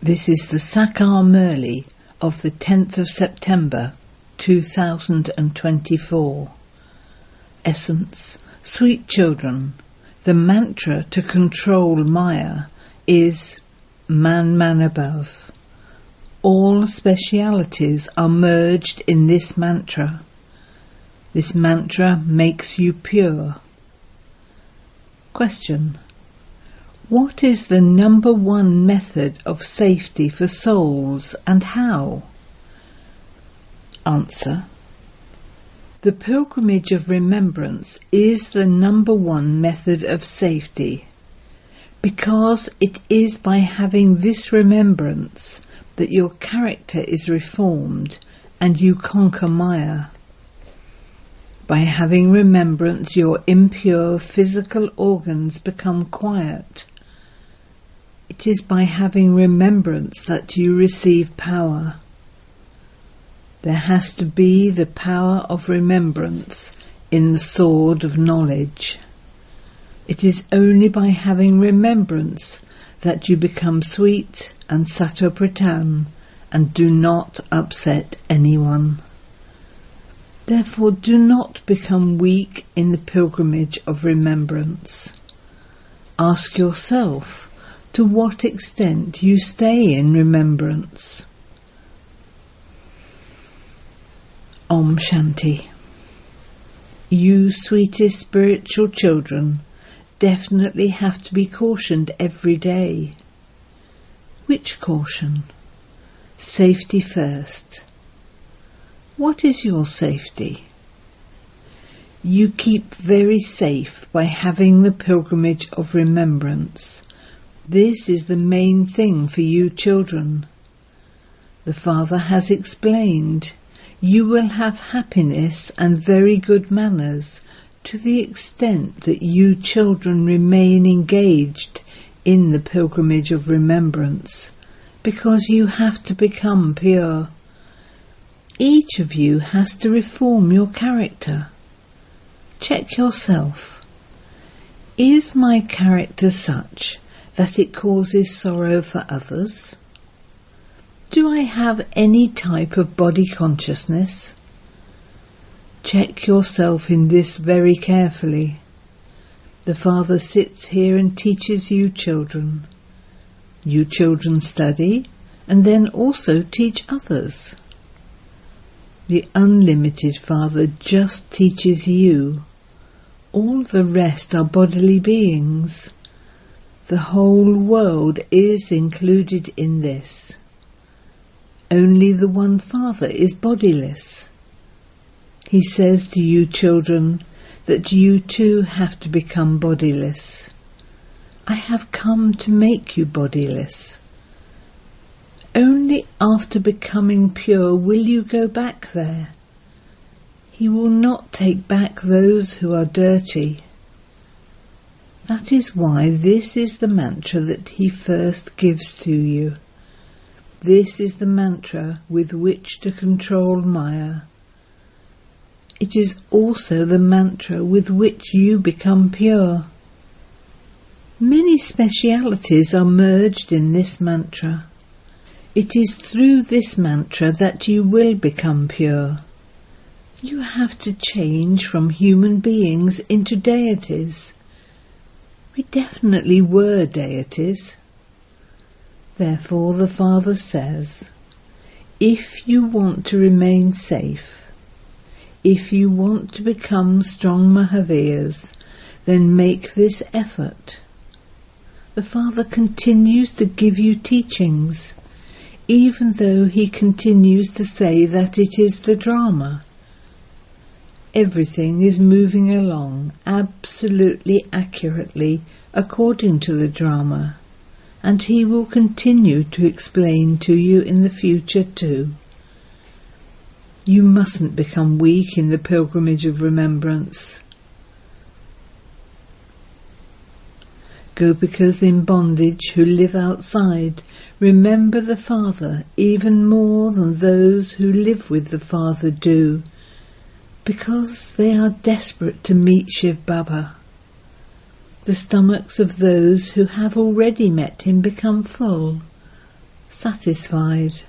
This is the Sakar Murli of the 10th of September 2024. Essence: Sweet children, the mantra to control Maya is Man, Man above. All specialities are merged in this mantra. This mantra makes you pure. Question: what is the number one method of safety for souls and how? Answer: the pilgrimage of remembrance is the number one method of safety, because it is by having this remembrance that your character is reformed and you conquer Maya. By having remembrance, your impure physical organs become quiet. It is by having remembrance that you receive power. There has to be the power of remembrance in the sword of knowledge. It is only by having remembrance that you become sweet and Satopratan and do not upset anyone. Therefore, do not become weak in the pilgrimage of remembrance. Ask yourself to what extent you stay in remembrance. Om Shanti. You sweetest spiritual children definitely have to be cautioned every day. Which caution? Safety first. What is your safety? You keep very safe by having the pilgrimage of remembrance. This is the main thing for you children. The Father has explained you will have happiness and very good manners to the extent that you children remain engaged in the pilgrimage of remembrance, because you have to become pure. Each of you has to reform your character. Check yourself. Is my character such that it causes sorrow for others? Do I have any type of body consciousness? Check yourself in this very carefully. The Father sits here and teaches you children. You children study and then also teach others. The unlimited Father just teaches you. All the rest are bodily beings. The whole world is included in this. Only the one Father is bodiless. He says to you children that you too have to become bodiless. I have come to make you bodiless. Only after becoming pure will you go back there. He will not take back those who are dirty. That is why this is the mantra that he first gives to you. This is the mantra with which to control Maya. It is also the mantra with which you become pure. Many specialities are merged in this mantra. It is through this mantra that you will become pure. You have to change from human beings into deities. We definitely were deities. Therefore the Father says, if you want to remain safe, if you want to become strong Mahavirs, then make this effort. The Father continues to give you teachings, even though he continues to say that it is the drama. Everything is moving along absolutely accurately according to the drama, and he will continue to explain to you in the future too. You mustn't become weak in the pilgrimage of remembrance. Gopikas in bondage who live outside remember the Father even more than those who live with the Father do, because they are desperate to meet Shiv Baba. The stomachs of those who have already met him become full. satisfied.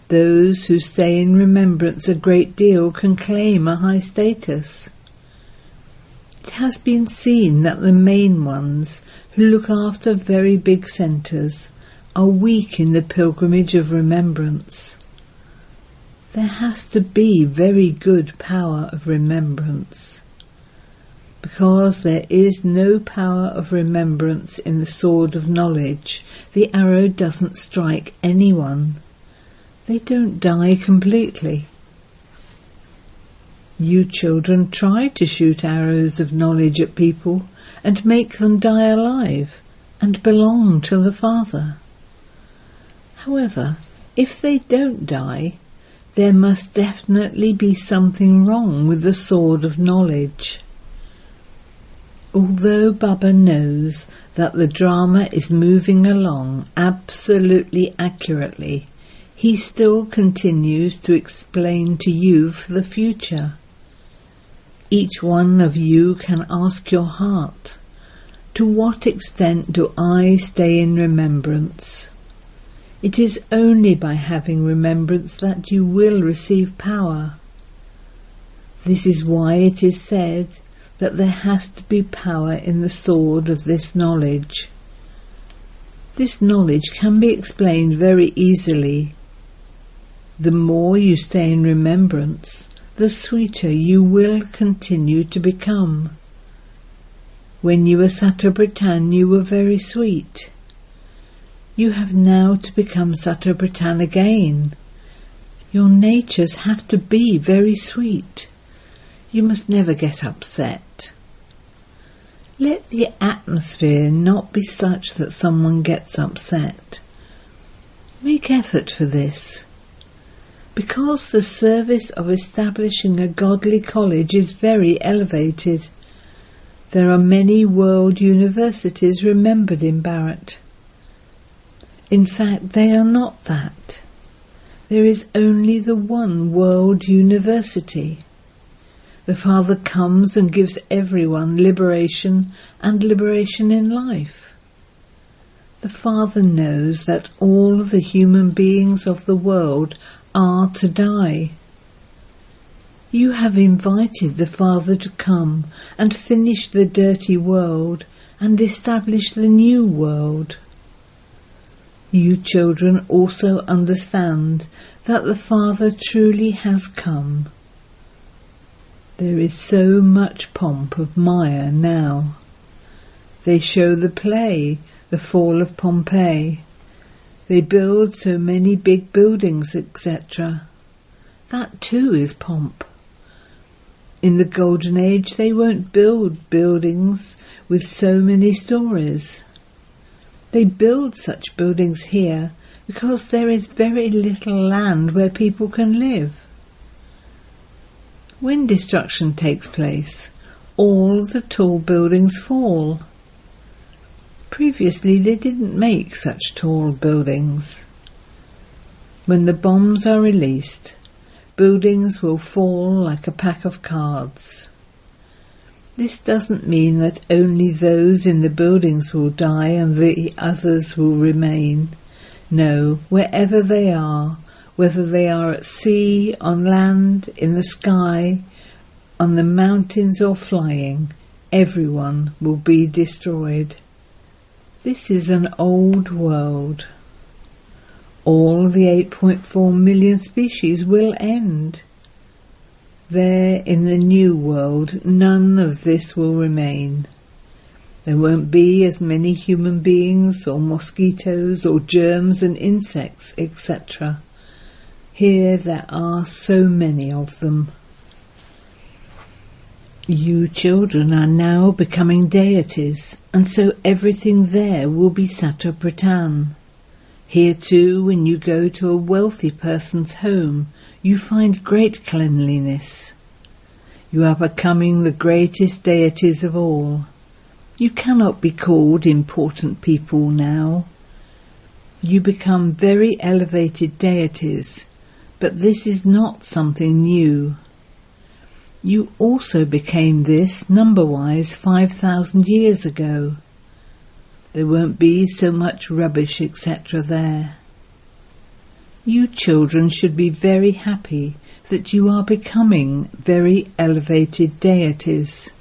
Those who stay in remembrance a great deal can claim a high status. It has been seen that the main ones who look after very big centres are weak in the pilgrimage of remembrance. There has to be very good power of remembrance. Because there is no power of remembrance in the sword of knowledge, the arrow doesn't strike anyone. They don't die completely. You children try to shoot arrows of knowledge at people and make them die alive and belong to the Father. However, if they don't die, there must definitely be something wrong with the sword of knowledge. Although Baba knows that the drama is moving along absolutely accurately, he still continues to explain to you for the future. Each one of you can ask your heart, to what extent do I stay in remembrance? It is only by having remembrance that you will receive power. This is why it is said that there has to be power in the sword of this knowledge. This knowledge can be explained very easily. The more you stay in remembrance, the sweeter you will continue to become. When you were Sattva-Pradhan, you were very sweet. You have now to become Sattva-Pradhan again. Your natures have to be very sweet. You must never get upset. Let the atmosphere not be such that someone gets upset. Make effort for this. Because the service of establishing a godly college is very elevated, there are many world universities remembered in Bharat. In fact, they are not that. There is only the one world university. The Father comes and gives everyone liberation and liberation in life. The Father knows that all the human beings of the world are to die. You have invited the Father to come and finish the dirty world and establish the new world. You children also understand that the Father truly has come. There is so much pomp of Maya now. They show the play, the fall of Pompeii. They build so many big buildings, etc. That too is pomp. In the Golden Age they won't build buildings with so many stories. They build such buildings here because there is very little land where people can live. When destruction takes place, all the tall buildings fall. Previously they didn't make such tall buildings. When the bombs are released, buildings will fall like a pack of cards. This doesn't mean that only those in the buildings will die and the others will remain. No, wherever they are, whether they are at sea, on land, in the sky, on the mountains or flying, everyone will be destroyed. This is an old world. All the 8.4 million species will end. There in the new world, none of this will remain. There won't be as many human beings or mosquitoes or germs and insects, etc. Here there are so many of them. You children are now becoming deities, and so everything there will be Sattva-Pradhan. Here too, when you go to a wealthy person's home, you find great cleanliness. You are becoming the greatest deities of all. You cannot be called important people now. You become very elevated deities, but this is not something new. You also became this, number-wise, 5,000 years ago. There won't be so much rubbish, etc. there. You children should be very happy that you are becoming very elevated deities.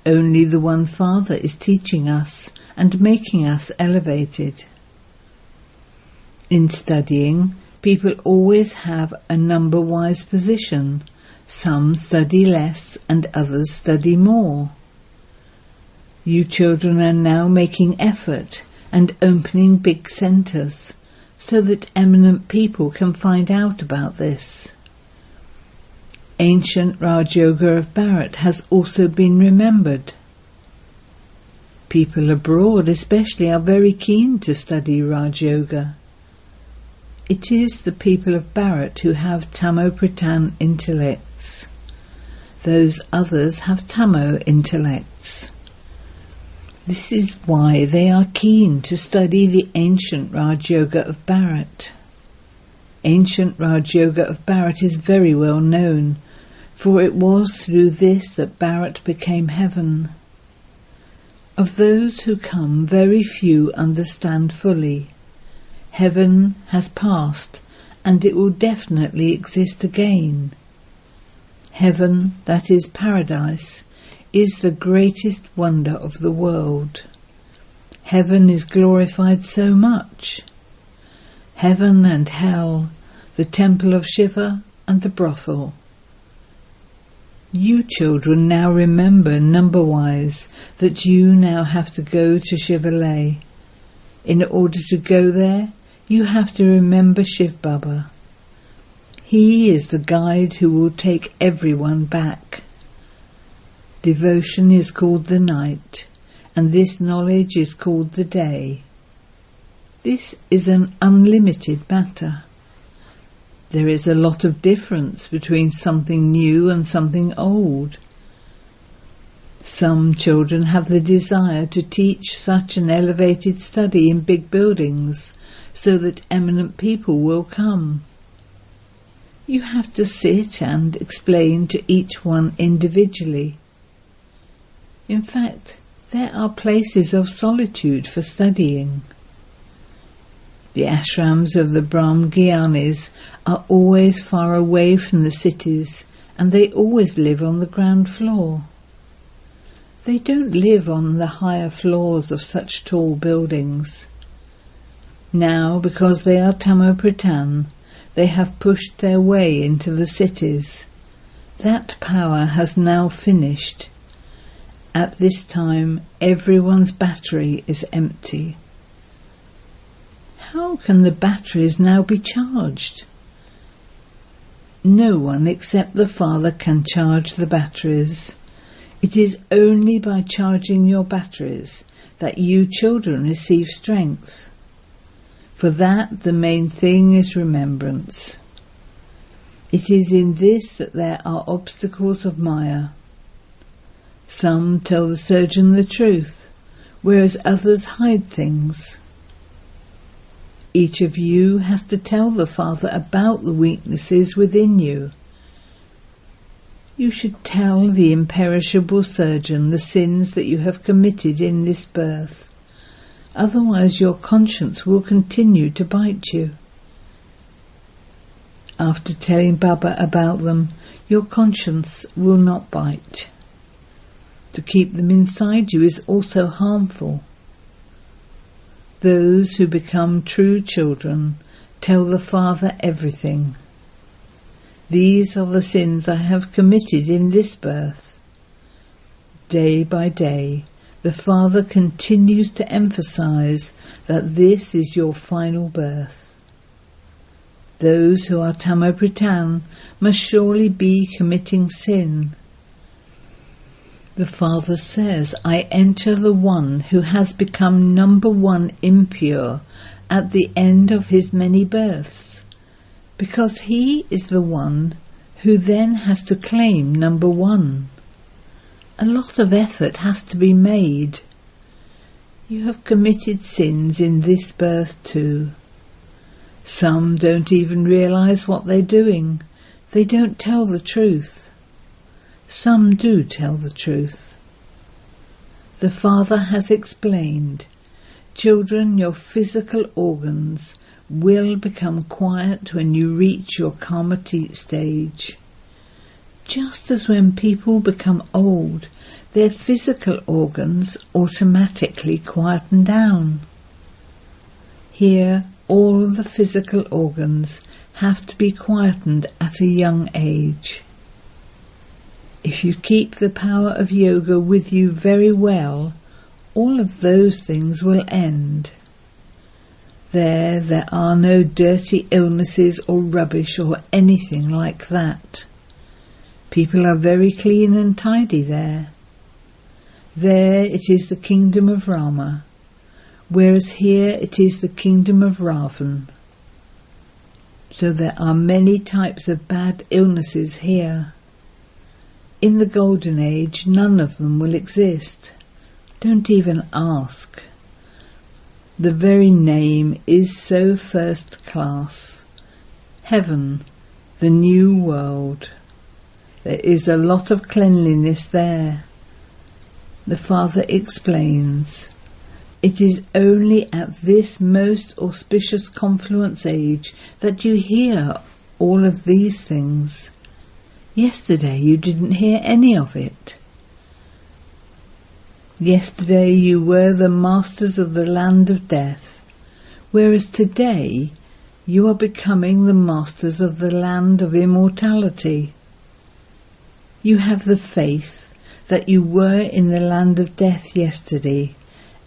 Only the One Father is teaching us and making us elevated. In studying, people always have a number-wise position. Some study less and others study more. You children are now making effort and opening big centres so that eminent people can find out about this. Ancient Raj Yoga of Bharat has also been remembered. People abroad especially are very keen to study Raj Yoga. It is the people of Bharat who have Tamo-Pradhan intellects. Those others have Tamo intellects. This is why they are keen to study the ancient Raj Yoga of Bharat. Ancient Raj Yoga of Bharat is very well known, for it was through this that Bharat became heaven. Of those who come, very few understand fully. Heaven has passed, and it will definitely exist again. Heaven, that is paradise, is the greatest wonder of the world. Heaven is glorified so much. Heaven and hell, the temple of Shiva and the brothel. You children now remember number-wise that you now have to go to Shivalay. In order to go there, you have to remember Shiv Baba. He is the guide who will take everyone back. Devotion is called the night, and this knowledge is called the day. This is an unlimited matter. There is a lot of difference between something new and something old. Some children have the desire to teach such an elevated study in big buildings so that eminent people will come. You have to sit and explain to each one individually. In fact, there are places of solitude for studying. The ashrams of the Brahmagyanis are always far away from the cities, and they always live on the ground floor. They don't live on the higher floors of such tall buildings. Now, because they are Tamo-Pradhan, they have pushed their way into the cities. That power has now finished. At this time, everyone's battery is empty. How can the batteries now be charged? No one except the Father can charge the batteries. It is only by charging your batteries that you children receive strength. For that, the main thing is remembrance. It is in this that there are obstacles of Maya. Some tell the surgeon the truth, whereas others hide things. Each of you has to tell the Father about the weaknesses within you. You should tell the imperishable surgeon the sins that you have committed in this birth. Otherwise your conscience will continue to bite you. After telling Baba about them, your conscience will not bite. To keep them inside you is also harmful. Those who become true children tell the Father everything. These are the sins I have committed in this birth. Day by day, the Father continues to emphasize that this is your final birth. Those who are Tamo-Pradhan must surely be committing sin. The Father says, I enter the one who has become number one impure at the end of his many births, because he is the one who then has to claim number one. A lot of effort has to be made. You have committed sins in this birth too. Some don't even realize what they're doing. They don't tell the truth. Some do tell the truth. The Father has explained, Children, your physical organs will become quiet when you reach your karmati stage. Just as when people become old, their physical organs automatically quieten down. Here, all of the physical organs have to be quietened at a young age. If you keep the power of yoga with you very well, all of those things will end. There are no dirty illnesses or rubbish or anything like that. People are very clean and tidy there. There it is the kingdom of Rama, whereas here it is the kingdom of Ravan. So there are many types of bad illnesses here. In the Golden Age, none of them will exist. Don't even ask. The very name is so first class. Heaven, the new world. There is a lot of cleanliness there. The Father explains, it is only at this most auspicious confluence age that you hear all of these things. Yesterday you didn't hear any of it. Yesterday you were the masters of the land of death, whereas today you are becoming the masters of the land of immortality. You have the faith that you were in the land of death yesterday,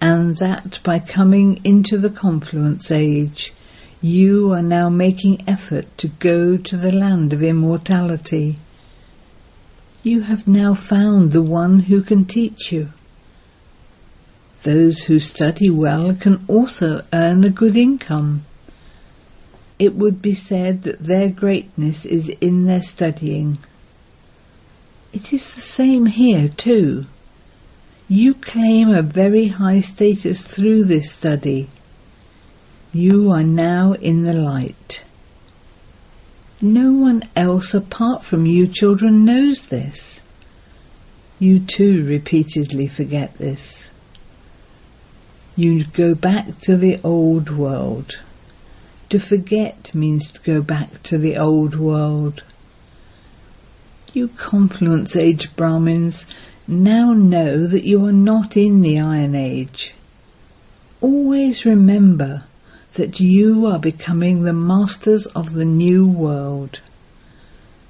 and that by coming into the confluence age, you are now making effort to go to the land of immortality. You have now found the one who can teach you. Those who study well can also earn a good income. It would be said that their greatness is in their studying. It is the same here too. You claim a very high status through this study. You are now in the light. No one else apart from you children knows this. You too repeatedly forget this. You go back to the old world. To forget means to go back to the old world. You confluence age Brahmins now know that you are not in the Iron Age. Always remember that you are becoming the masters of the new world.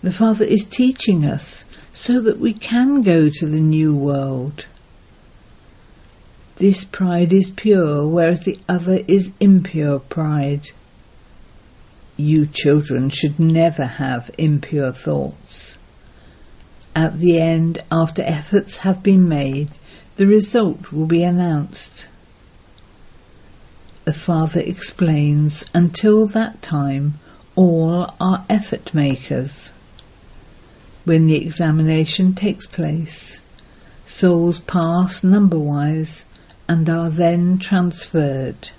The Father is teaching us so that we can go to the new world. This pride is pure, whereas the other is impure pride. You children should never have impure thoughts. At the end, after efforts have been made, the result will be announced. The Father explains, until that time, all are effort makers. When the examination takes place, souls pass number-wise and are then transferred.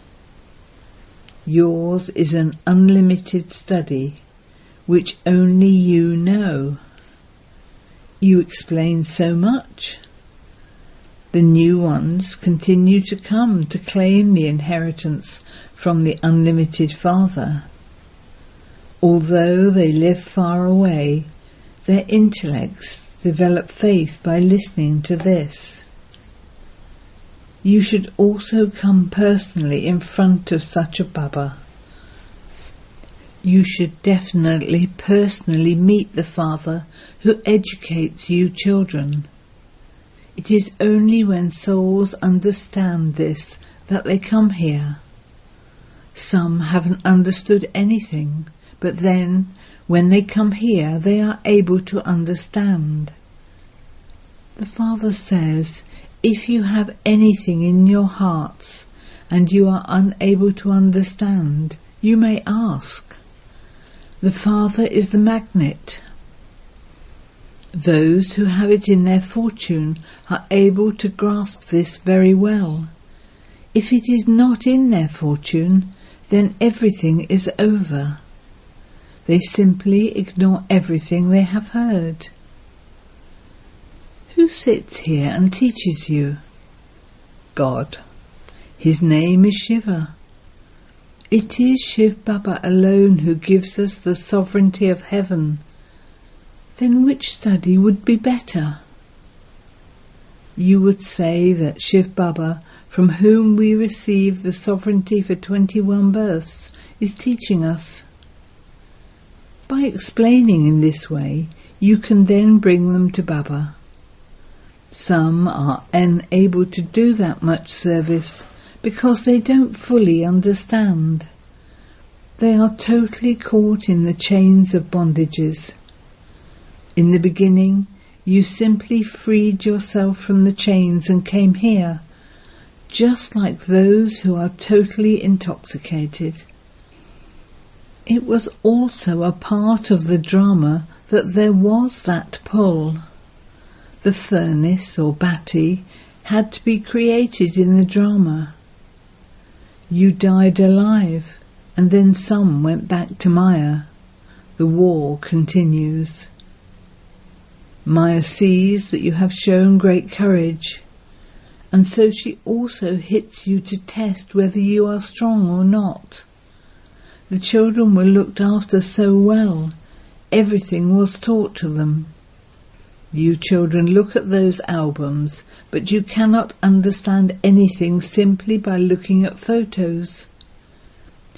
Yours is an unlimited study, which only you know. You explain so much. The new ones continue to come to claim the inheritance from the unlimited Father. Although they live far away, their intellects develop faith by listening to this. You should also come personally in front of such a Baba. You should definitely personally meet the Father who educates you children. It is only when souls understand this that they come here. Some haven't understood anything, but then, when they come here, they are able to understand. The Father says, if you have anything in your hearts and you are unable to understand, you may ask. The Father is the magnet. Those who have it in their fortune are able to grasp this very well. If it is not in their fortune, then everything is over. They simply ignore everything they have heard. Who sits here and teaches you? God. His name is Shiva. It is Shiv Baba alone who gives us the sovereignty of heaven. Then which study would be better? You would say that Shiv Baba, from whom we receive the sovereignty for 21 births, is teaching us. By explaining in this way, you can then bring them to Baba. Some are unable to do that much service because they don't fully understand. They are totally caught in the chains of bondages. In the beginning, you simply freed yourself from the chains and came here, just like those who are totally intoxicated. It was also a part of the drama that there was that pull. The furnace or bati had to be created in the drama. You died alive, and then some went back to Maya. The war continues. Maya sees that you have shown great courage, and so she also hits you to test whether you are strong or not. The children were looked after so well, everything was taught to them. You children look at those albums, but you cannot understand anything simply by looking at photos.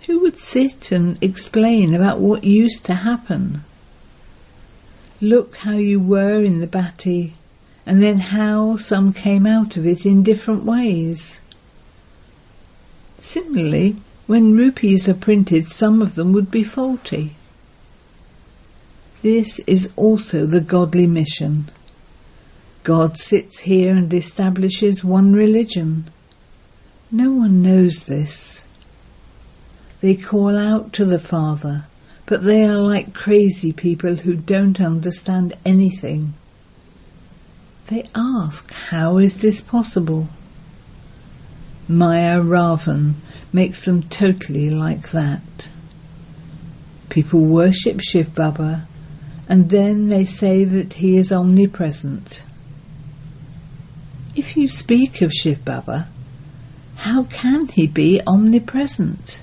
Who would sit and explain about what used to happen? Look how you were in the bati, and then how some came out of it in different ways. Similarly, when rupees are printed, some of them would be faulty. This is also the godly mission. God sits here and establishes one religion. No one knows this. They call out to the Father, but they are like crazy people who don't understand anything. They ask, how is this possible? Maya Ravan makes them totally like that. People worship Shiv Baba, and then they say that he is omnipresent. If you speak of Shiv Baba, how can he be omnipresent?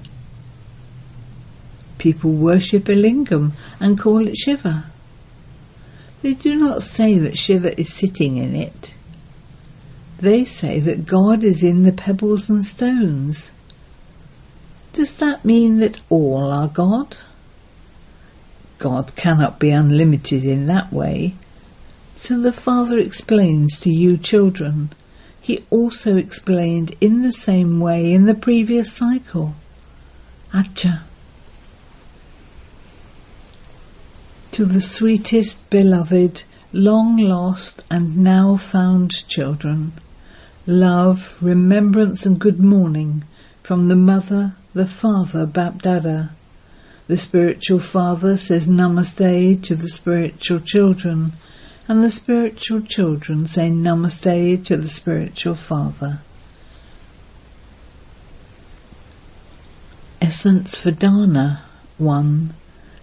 People worship a lingam and call it Shiva. They do not say that Shiva is sitting in it. They say that God is in the pebbles and stones. Does that mean that all are God? God cannot be unlimited in that way. So the Father explains to you children. He also explained in the same way in the previous cycle. Acha. To the sweetest, beloved, long lost and now found children, love, remembrance and good morning from the Mother, the Father, Bapdada. The spiritual father says Namaste to the spiritual children, and the spiritual children say Namaste to the spiritual father. Essence for Dana 1.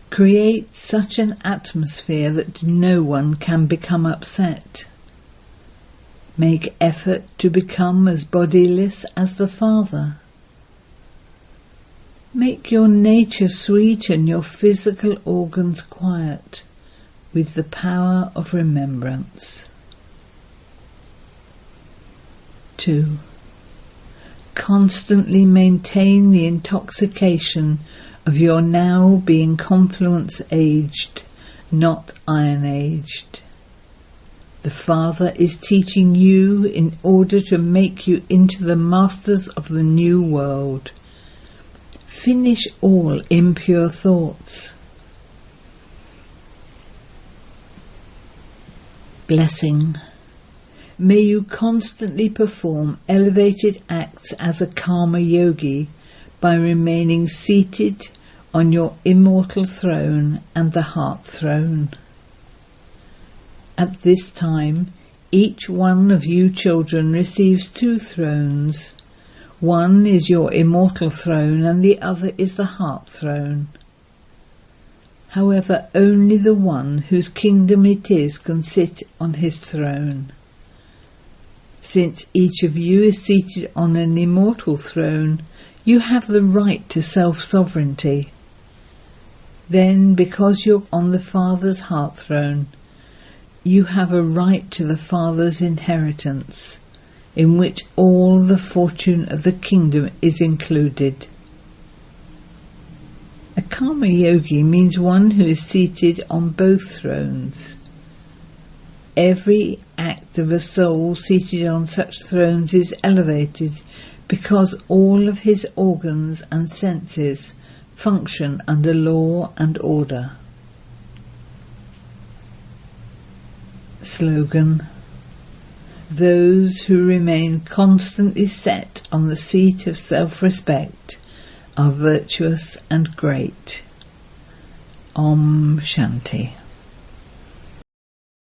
Create such an atmosphere that no one can become upset. Make effort to become as bodiless as the Father. Make your nature sweet and your physical organs quiet with the power of remembrance. 2. Constantly maintain the intoxication of your now being confluence aged, not iron aged. The Father is teaching you in order to make you into the masters of the new world. Finish all impure thoughts. Blessing. May you constantly perform elevated acts as a karma yogi by remaining seated on your immortal throne and the heart throne. At this time, each one of you children receives 2 thrones. One is your immortal throne and the other is the heart throne. However, only the one whose kingdom it is can sit on his throne. Since each of you is seated on an immortal throne, you have the right to self-sovereignty. Then, because you're on the Father's heart throne, you have a right to the Father's inheritance, in which all the fortune of the kingdom is included. A karma yogi means one who is seated on both thrones. Every act of a soul seated on such thrones is elevated because all of his organs and senses function under law and order. Slogan: those who remain constantly set on the seat of self-respect are virtuous and great. Om Shanti.